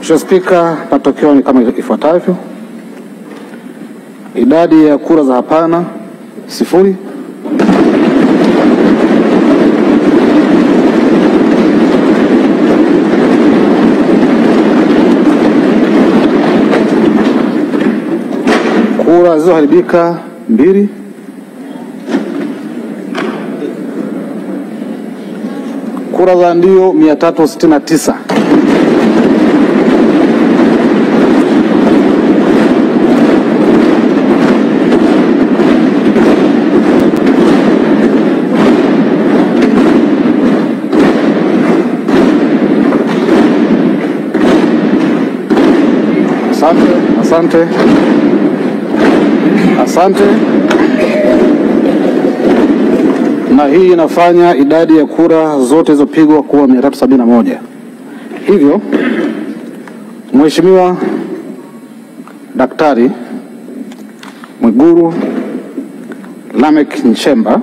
Mheshimiwa Spika, matokeo ni kama ifuatavyo. Idadi ya kura za hapana 0. Kura zilizoharibika 2. Kura za ndio 369. Asante. Na hii inafanya idadi ya kura zote zilizopigwa kuwa 371. Hivyo Mheshimiwa Daktari Mwigulu Lameck Nchemba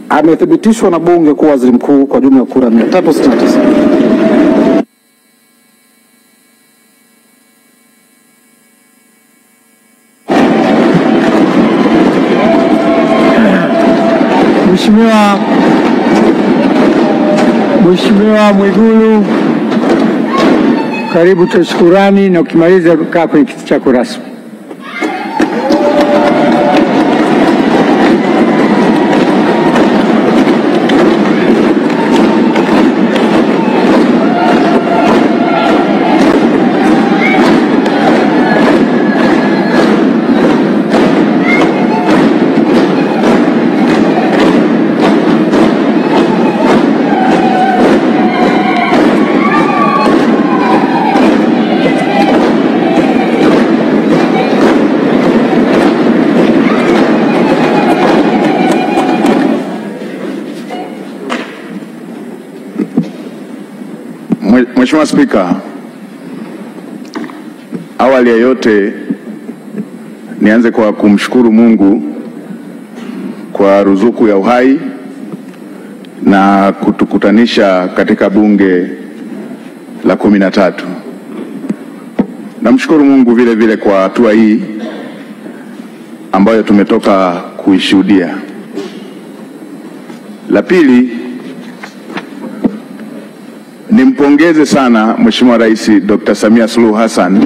amethibitishwa na Bunge kuwa waziri mkuu kwa jumla ya kura 369. Mheshimiwa Mwigulu, karibu tu shukrani, na ukimaliza kaa kwenye kiti chako rasmi. Mheshimiwa Spika, awali ya yote nianze kwa kumshukuru Mungu kwa ruzuku ya uhai na kutukutanisha katika bunge la 13. Namshukuru Mungu vile vile kwa hatua hii ambayo tumetoka kuishuhudia. La pili, nimpongeze sana Mheshimiwa Rais Dr. Samia Suluhu Hassan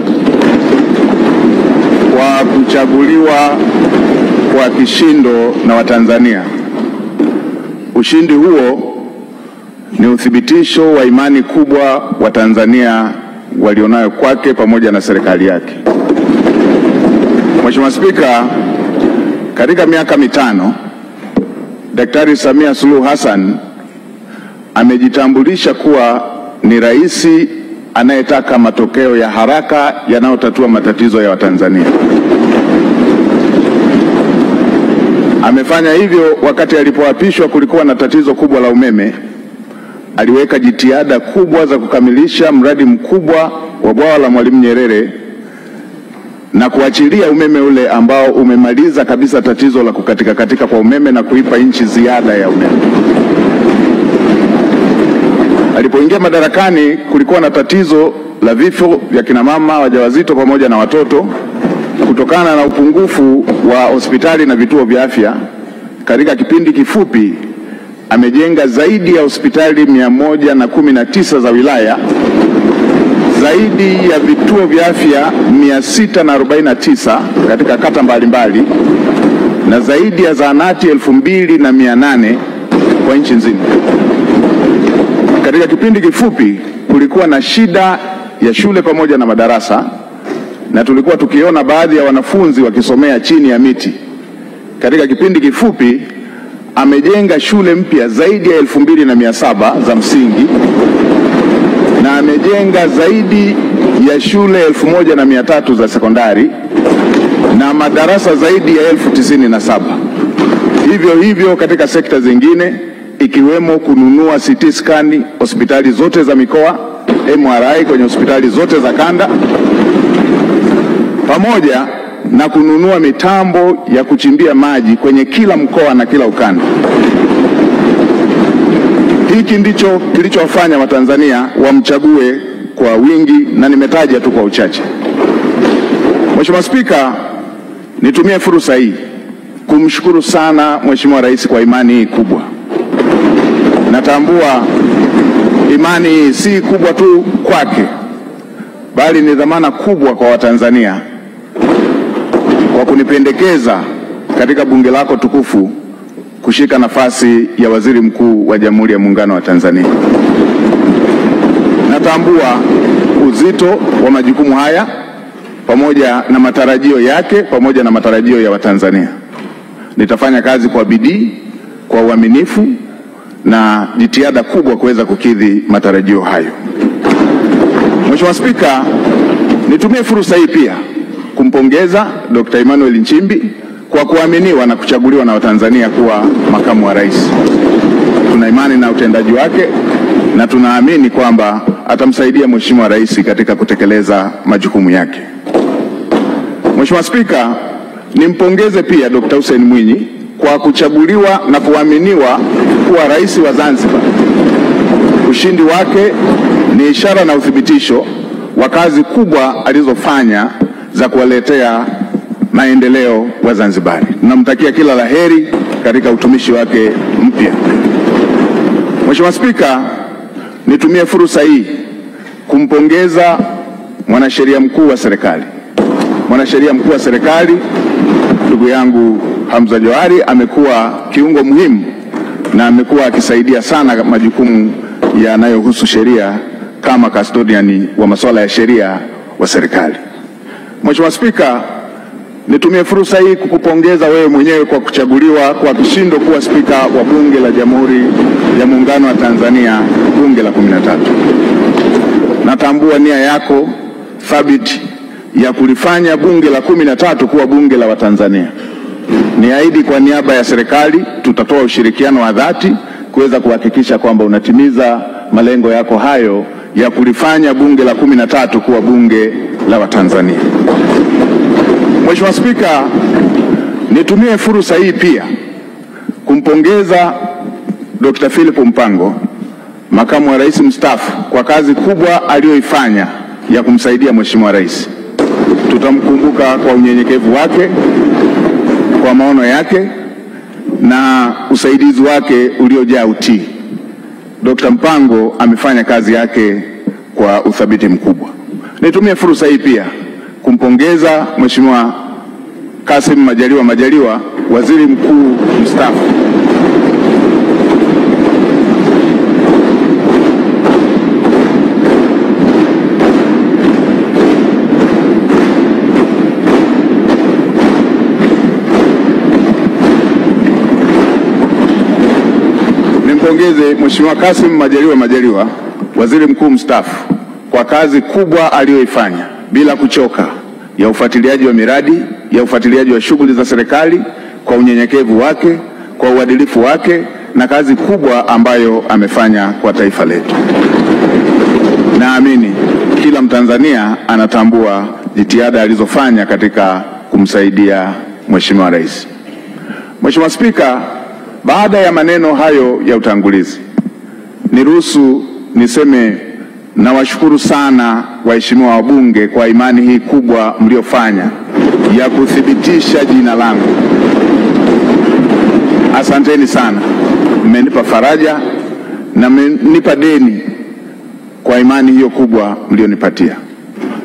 kwa kuchaguliwa kwa kishindo na Watanzania. Ushindi huo ni uthibitisho wa imani kubwa Watanzania walionayo kwake pamoja na serikali yake. Mheshimiwa Spika, katika miaka 5 Daktari Samia Suluhu Hassan amejitambulisha kuwa ni rais anayetaka matokeo ya haraka yanayotatua matatizo ya Watanzania. Amefanya hivyo wakati alipoapishwa kulikuwa na tatizo kubwa la umeme. Aliweka jitihada kubwa za kukamilisha mradi mkubwa wa bwawa la Mwalimu Nyerere na kuachilia umeme ule ambao umemaliza kabisa tatizo la kukatika kwa umeme na kuipa nchi ziada ya umeme. Alipoingia madarakani kulikuwa na tatizo la vifo vya kina mama wajawazito pamoja na watoto kutokana na upungufu wa hospitali na vituo vya afya. Katika kipindi kifupi amejenga zaidi ya hospitali 119 za wilaya, zaidi ya vituo vya afya 649 katika kata mbalimbali na zaidi ya zahanati 2800 kwa nchi nzima. Katika kipindi kifupi kulikuwa na shida ya shule pamoja na madarasa, na tulikuwa tukiona baadhi ya wanafunzi wakisomea chini ya miti. Katika kipindi kifupi amejenga shule mpya zaidi ya 2700 za msingi na amejenga zaidi ya shule 1300 za sekondari na madarasa zaidi ya 1097. Hivyo katika sekta zingine ikiwemo kununua CT scan hospitali zote za mikoa, MRI kwenye hospitali zote za kanda, pamoja na kununua mitambo ya kuchimbia maji kwenye kila mkoa na kila ukanda. Hiki ndicho kilichowafanya Watanzania wamchague kwa wingi na nimetaja tu kwa uchache. Mheshimiwa Spika, nitumie fursa hii kumshukuru sana Mheshimiwa Rais kwa imani hii kubwa. Natambua imani hii si kubwa tu kwake, bali ni dhamana kubwa kwa Watanzania kwa kunipendekeza katika bunge lako tukufu kushika nafasi ya Waziri Mkuu wa Jamhuri ya Muungano wa Tanzania. Natambua uzito wa majukumu haya pamoja na matarajio yake pamoja na matarajio ya Watanzania. Nitafanya kazi kwa bidii, kwa uaminifu na jitihada kubwa kuweza kukidhi matarajio hayo. Mheshimiwa Spika, nitumie fursa hii pia kumpongeza Dr. Emmanuel Nchimbi kwa kuaminiwa na kuchaguliwa na Watanzania kuwa makamu wa rais. Tuna imani na utendaji wake na tunaamini kwamba atamsaidia Mheshimiwa Rais katika kutekeleza majukumu yake. Mheshimiwa Spika, nimpongeze pia Dr. Hussein Mwinyi kwa kuchaguliwa na kuaminiwa kuwa rais wa Zanzibar. Ushindi wake ni ishara na uthibitisho wa kazi kubwa alizofanya za kuwaletea maendeleo wa Zanzibari. Namtakia kila laheri katika utumishi wake mpya. Mheshimiwa Spika, nitumie fursa hii kumpongeza mwanasheria mkuu wa serikali. Mwanasheria mkuu wa serikali ndugu yangu Hamza Johari amekuwa kiungo muhimu na amekuwa akisaidia sana majukumu yanayohusu sheria kama custodian wa masuala ya sheria wa serikali. Mheshimiwa Spika, nitumie fursa hii kukupongeza wewe mwenyewe kwa kuchaguliwa kwa kishindo kuwa spika wa Bunge la Jamhuri ya Muungano wa Tanzania, bunge la 13. Natambua nia yako thabiti ya kulifanya bunge la 13 kuwa bunge la Watanzania. Niahidi kwa niaba ya serikali tutatoa ushirikiano wa dhati kuweza kuhakikisha kwamba unatimiza malengo yako hayo ya kulifanya bunge la 13 kuwa bunge la Watanzania. Mheshimiwa Spika, nitumie fursa hii pia kumpongeza Dr. Philip Mpango, makamu wa rais mstaafu, kwa kazi kubwa aliyoifanya ya kumsaidia Mheshimiwa Rais. Tutamkumbuka kwa unyenyekevu wake, kwa maono yake na usaidizi wake uliojaa utii. Dr. Mpango amefanya kazi yake kwa uthabiti mkubwa. Nitumie fursa hii pia kumpongeza Mheshimiwa Kassim Majaliwa, waziri mkuu mstaafu. Nimpongeze Mheshimiwa Kassim Majaliwa, waziri mkuu mstaafu, kwa kazi kubwa aliyoifanya bila kuchoka ya ufuatiliaji wa miradi, ya ufuatiliaji wa shughuli za serikali, kwa unyenyekevu wake, kwa uadilifu wake na kazi kubwa ambayo amefanya kwa taifa letu. Naamini kila Mtanzania anatambua jitihada alizofanya katika kumsaidia Mheshimiwa Rais. Mheshimiwa Spika, baada ya maneno hayo ya utangulizi, niruhusu niseme nawashukuru sana waheshimiwa wabunge kwa imani hii kubwa mliofanya ya kuthibitisha jina langu. Asanteni sana. Mmenipa faraja na mmenipa deni kwa imani hiyo kubwa mlionipatia.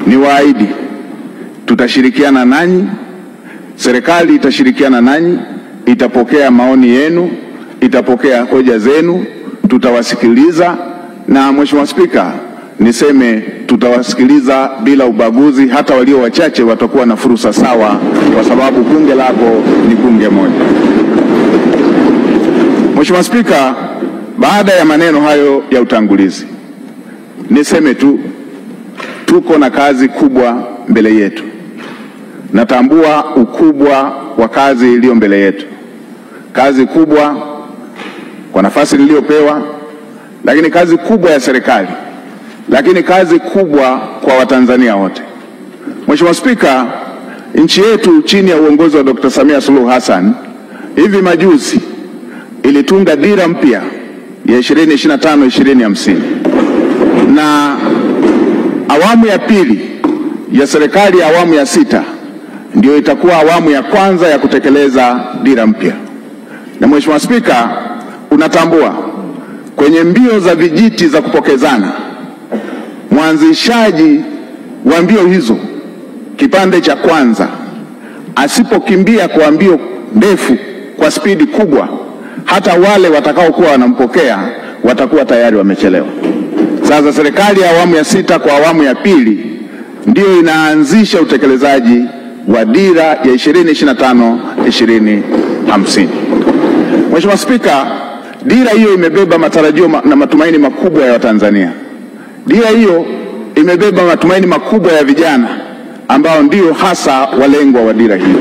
Niwaahidi tutashirikiana nanyi, serikali itashirikiana nanyi, itapokea maoni yenu, itapokea hoja zenu, tutawasikiliza. Na Mheshimiwa Spika, niseme tutawasikiliza bila ubaguzi, hata walio wachache watakuwa na fursa sawa, kwa sababu bunge lako ni bunge moja. Mheshimiwa Spika, baada ya maneno hayo ya utangulizi, niseme tu tuko na kazi kubwa mbele yetu. Natambua ukubwa wa kazi iliyo mbele yetu. Kazi kubwa kwa nafasi niliyopewa, lakini kazi kubwa ya serikali, lakini kazi kubwa kwa Watanzania wote. Mheshimiwa Spika, nchi yetu chini ya uongozi wa Dr. Samia Suluhu Hassan hivi majuzi ilitunga dira mpya ya 2025-2050, na Awamu ya pili ya serikali ya awamu ya sita ndio itakuwa awamu ya kwanza ya kutekeleza dira mpya. Na Mheshimiwa Spika, unatambua kwenye mbio za vijiti za kupokezana, mwanzishaji wa mbio hizo kipande cha kwanza asipokimbia kwa mbio ndefu kwa spidi kubwa, hata wale watakaokuwa wanampokea watakuwa tayari wamechelewa. Sasa serikali ya awamu ya sita kwa awamu ya pili ndio inaanzisha utekelezaji wa dira ya 2025-2050. Mheshimiwa Spika, dira hiyo imebeba matarajio na matumaini makubwa ya Watanzania. Dira hiyo imebeba matumaini makubwa ya vijana ambao ndio hasa walengwa wa dira hiyo.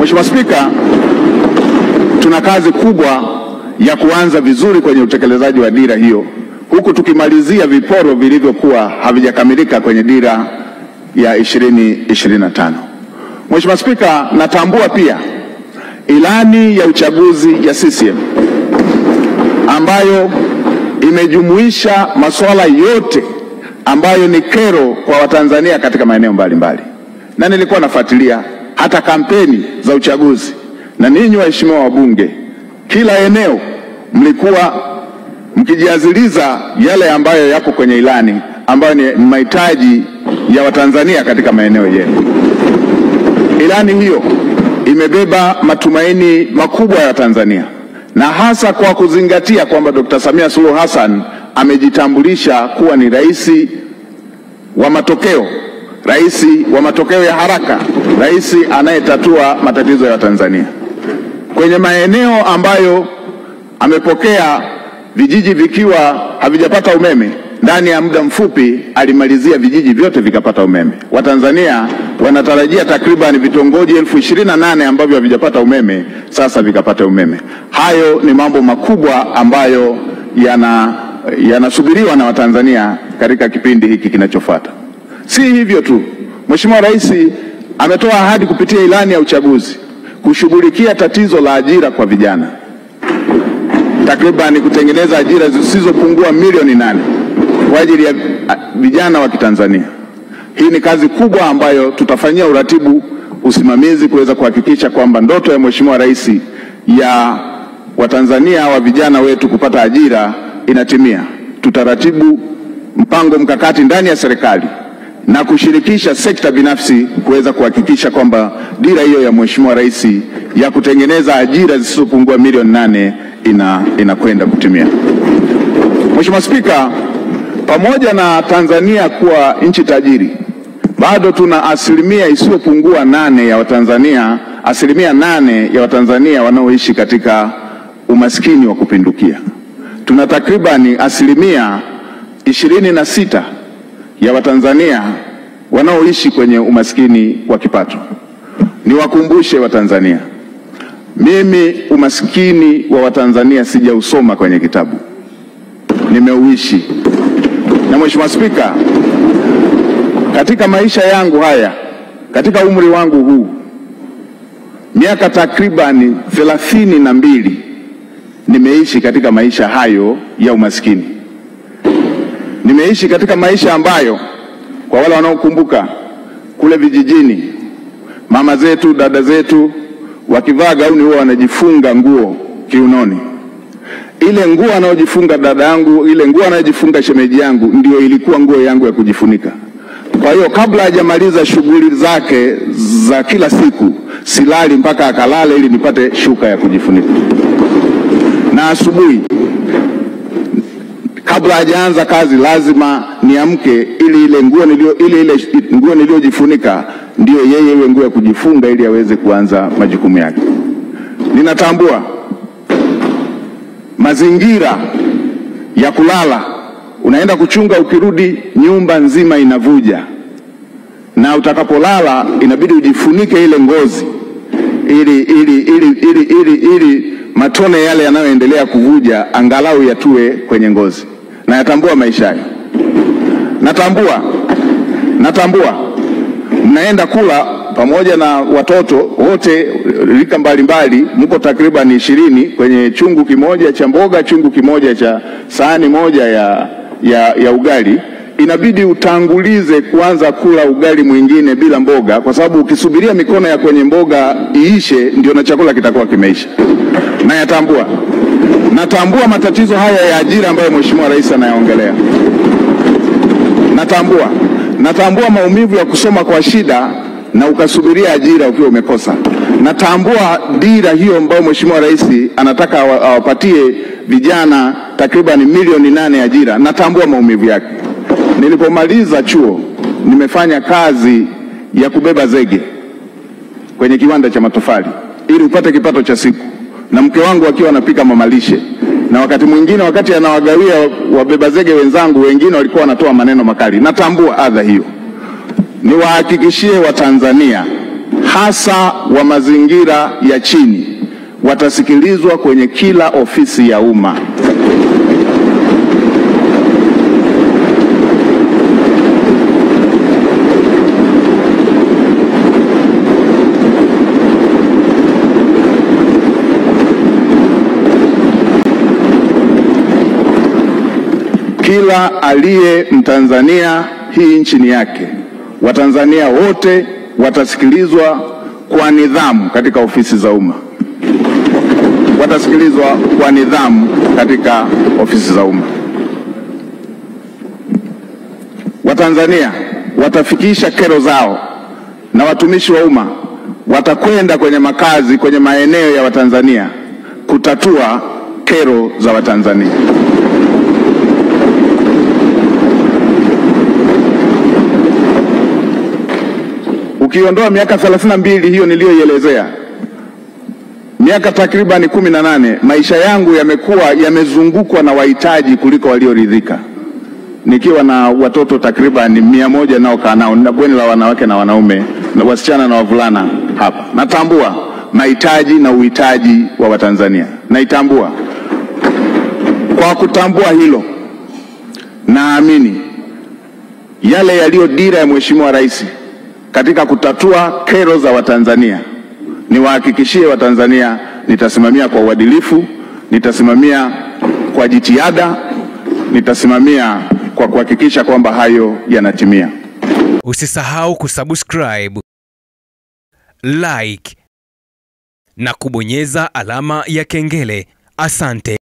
Mheshimiwa Spika, tuna kazi kubwa ya kuanza vizuri kwenye utekelezaji wa dira hiyo, huku tukimalizia viporo vilivyokuwa havijakamilika kwenye dira ya 2025. Mheshimiwa Spika, natambua pia ilani ya uchaguzi ya CCM ambayo imejumuisha masuala yote ambayo ni kero kwa Watanzania katika maeneo mbalimbali. Na nilikuwa nafuatilia hata kampeni za uchaguzi, na ninyi waheshimiwa wabunge, kila eneo mlikuwa mkijiaziliza yale ambayo yapo kwenye ilani ambayo ni mahitaji ya Watanzania katika maeneo yenu. Ilani hiyo imebeba matumaini makubwa ya Tanzania, na hasa kwa kuzingatia kwamba Dr. Samia Suluhu Hassan amejitambulisha kuwa ni rais wa matokeo, rais wa matokeo ya haraka, rais anayetatua matatizo ya Tanzania. Kwenye maeneo ambayo amepokea vijiji vikiwa havijapata umeme, ndani ya muda mfupi alimalizia vijiji vyote vikapata umeme. Watanzania wanatarajia takriban vitongoji 28,000 ambavyo havijapata umeme sasa vikapata umeme. Hayo ni mambo makubwa ambayo yanasubiriwa na Watanzania katika kipindi hiki kinachofuata. Si hivyo tu, Mheshimiwa Rais ametoa ahadi kupitia ilani ya uchaguzi kushughulikia tatizo la ajira kwa vijana, takriban kutengeneza ajira zisizopungua milioni 8 kwa ajili ya vijana wa Kitanzania. Hii ni kazi kubwa ambayo tutafanyia uratibu, usimamizi kuweza kuhakikisha kwamba ndoto ya Mheshimiwa Rais ya Watanzania wa vijana wetu kupata ajira inatimia. Tutaratibu mpango mkakati ndani ya serikali na kushirikisha sekta binafsi kuweza kuhakikisha kwamba dira hiyo ya Mheshimiwa Rais ya kutengeneza ajira zisizopungua milioni 8 inakwenda kutimia. Mheshimiwa Spika, pamoja na Tanzania kuwa nchi tajiri, bado tuna asilimia isiyopungua 8 ya Watanzania, asilimia 8 ya Watanzania wanaoishi katika umaskini wa kupindukia. Tuna takribani asilimia 26 ya Watanzania wanaoishi kwenye umaskini wa kipato. Niwakumbushe Watanzania, mimi umaskini wa Watanzania sijausoma kwenye kitabu, nimeuishi. Na Mheshimiwa Spika, katika maisha yangu haya, katika umri wangu huu, miaka takribani 32 nimeishi katika maisha hayo ya umaskini. Nimeishi katika maisha ambayo, kwa wale wanaokumbuka, kule vijijini mama zetu, dada zetu wakivaa gauni huwa wanajifunga nguo kiunoni. Ile nguo anayojifunga dada yangu, ile nguo anayojifunga shemeji yangu ndio ilikuwa nguo yangu ya kujifunika. Kwa hiyo kabla hajamaliza shughuli zake za kila siku, silali mpaka akalale ili nipate shuka ya kujifunika. Na asubuhi kabla hajaanza kazi lazima niamke ili ile nguo niliyojifunika ndio yeye iwe nguo ya kujifunga ili aweze kuanza majukumu yake. Ninatambua mazingira ya kulala, unaenda kuchunga, ukirudi nyumba nzima inavuja, na utakapolala inabidi ujifunike ile ngozi ili matone yale yanayoendelea kuvuja angalau yatue kwenye ngozi. Na yatambua maisha hayo. Natambua mnaenda kula pamoja na watoto wote rika mbalimbali, mko takriban 20 kwenye chungu kimoja cha mboga, chungu kimoja cha sahani moja ya ugali, inabidi utangulize kuanza kula ugali mwingine bila mboga, kwa sababu ukisubiria mikono ya kwenye mboga iishe ndio na chakula kitakuwa kimeisha. Na natambua matatizo haya ya ajira ambayo Mheshimiwa Rais anayaongelea. Natambua maumivu ya kusoma kwa shida na ukasubiria ajira ukiwa umekosa. Natambua dira hiyo ambayo Mheshimiwa Rais anataka awapatie vijana takriban milioni 8 ajira. Natambua maumivu yake. Nilipomaliza chuo nimefanya kazi ya kubeba zege kwenye kiwanda cha matofali ili upate kipato cha siku, na mke wangu akiwa anapika mamalishe, na wakati mwingine wakati anawagawia wabeba zege wenzangu wengine walikuwa wanatoa maneno makali. Natambua adha hiyo. Niwahakikishie Watanzania hasa wa mazingira ya chini watasikilizwa kwenye kila ofisi ya umma. Kila aliye Mtanzania, hii nchi ni yake. Watanzania wote watasikilizwa kwa nidhamu katika ofisi za umma. Watasikilizwa kwa nidhamu katika ofisi za umma. Watanzania watafikisha kero zao, na watumishi wa umma watakwenda kwenye makazi, kwenye maeneo ya Watanzania kutatua kero za Watanzania. Ukiondoa miaka 32 hiyo niliyoielezea, miaka takriban 18 maisha yangu yamezungukwa na wahitaji kuliko walioridhika. Nikiwa na watoto takriban 100 nao kaa nao, na bweni la wanawake na wanaume, na wasichana na wavulana hapa. Natambua mahitaji na uhitaji wa Watanzania. Naitambua. Kwa kutambua hilo, naamini yale yaliyo dira ya Mheshimiwa Rais katika kutatua kero za Watanzania, niwahakikishie Watanzania nitasimamia kwa uadilifu, nitasimamia kwa jitihada, nitasimamia kwa kuhakikisha kwamba hayo yanatimia. Usisahau kusubscribe, like na kubonyeza alama ya kengele. Asante.